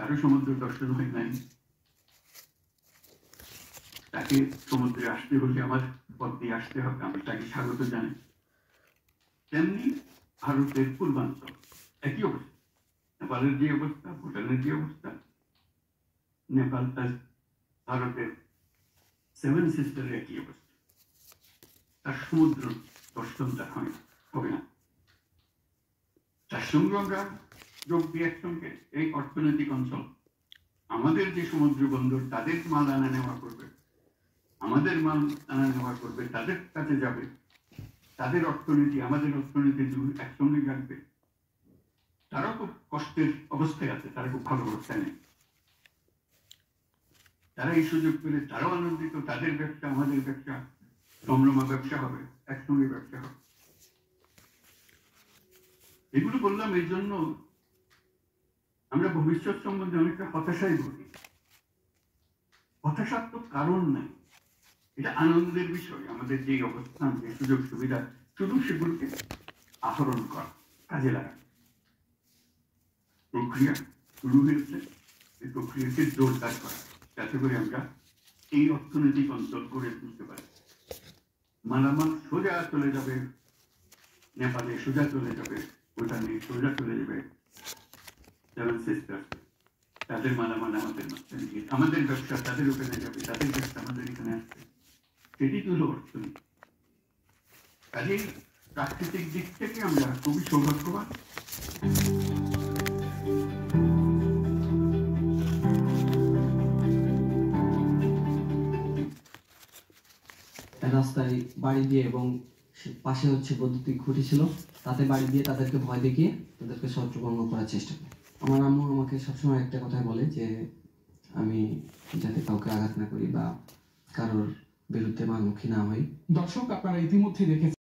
তারও সমুদ্র দর্শন হয় নাই, তাকে সমুদ্রে আসতে হলে আমার পথ দিয়ে আসতে হবে, আমি তাকে স্বাগত জানাই। তেমনি ভারতের পূর্বাঞ্চল একই অবস্থা, নেপালের যে অবস্থা, ভুটানের যে অবস্থা, নেপাল ভারতের সেভেন সিস্টারের একই অবস্থা, তার সমুদ্র দর্শনটা হবে না। তার সঙ্গে আমরা যোগ দিয়ে একসঙ্গে এই অর্থনৈতিক অঞ্চল, আমাদের যে সমুদ্র বন্দর, তাদের মাল আনা নেওয়া করবে, আমাদের মাল আনা নেওয়া করবে, তাদের কাছে যাবে, তাদের অর্থনীতি আমাদের অর্থনীতি একসঙ্গে রাখবে। তারাও খুব কষ্টের অবস্থায় আছে, তারা খুব ভালো অবস্থায় নেই। তারা এই সুযোগ পেলে তারাও আনন্দিত, তাদের ব্যবসা আমাদের ব্যবসা রমরমা ব্যবসা হবে, একসঙ্গে ব্যবসা হবে। এগুলো বললাম এই জন্য, আমরা ভবিষ্যৎ সম্বন্ধে অনেকটা হতাশাই বলি। হতাশার তো কারণ নাই, এটা আনন্দের বিষয়। আমাদের যে অবস্থান, যে সুযোগ সুবিধা, শুধু সেগুলোকে আহরণ করা, কাজে লাগা। প্রক্রিয়া শুরু হয়েছে, এই প্রক্রিয়াকে জোরদার করা, যাতে করে আমরা এই অর্থনৈতিক অঞ্চল গড়ে তুলতে পারি। মালামাল সোজা চলে যাবে নেপালে, সোজা চলে যাবে ভুটানে, সোজা চলে যাবে সেভেন সিস্টার্স, তাদের মালামাল আমাদের মাঝখানে গিয়ে, আমাদের ব্যবসা তাদের ওখানে যাবে, তাদের ব্যবসা আমাদের এখানে আসবে। সেটি হলো অর্থনীতি। কাজেই প্রাকৃতিক দিক থেকে আমরা খুবই সৌভাগ্যবান। রাস্তায় বাড়ি দিয়ে এবং পাশে হচ্ছে বৈদ্যুতিক খুঁটি ছিল, তাতে বাড়ি দিয়ে তাদেরকে ভয় দেখিয়ে তাদেরকে ছত্রভঙ্গ করার চেষ্টা করে। আমার আম্মু আমাকে সবসময় একটা কথাই বলে যে আমি যাতে কাউকে আঘাত না করি বা কারোর বিরুদ্ধে মুখোমুখি না হই। দর্শক, আপনারা ইতিমধ্যে দেখেছেন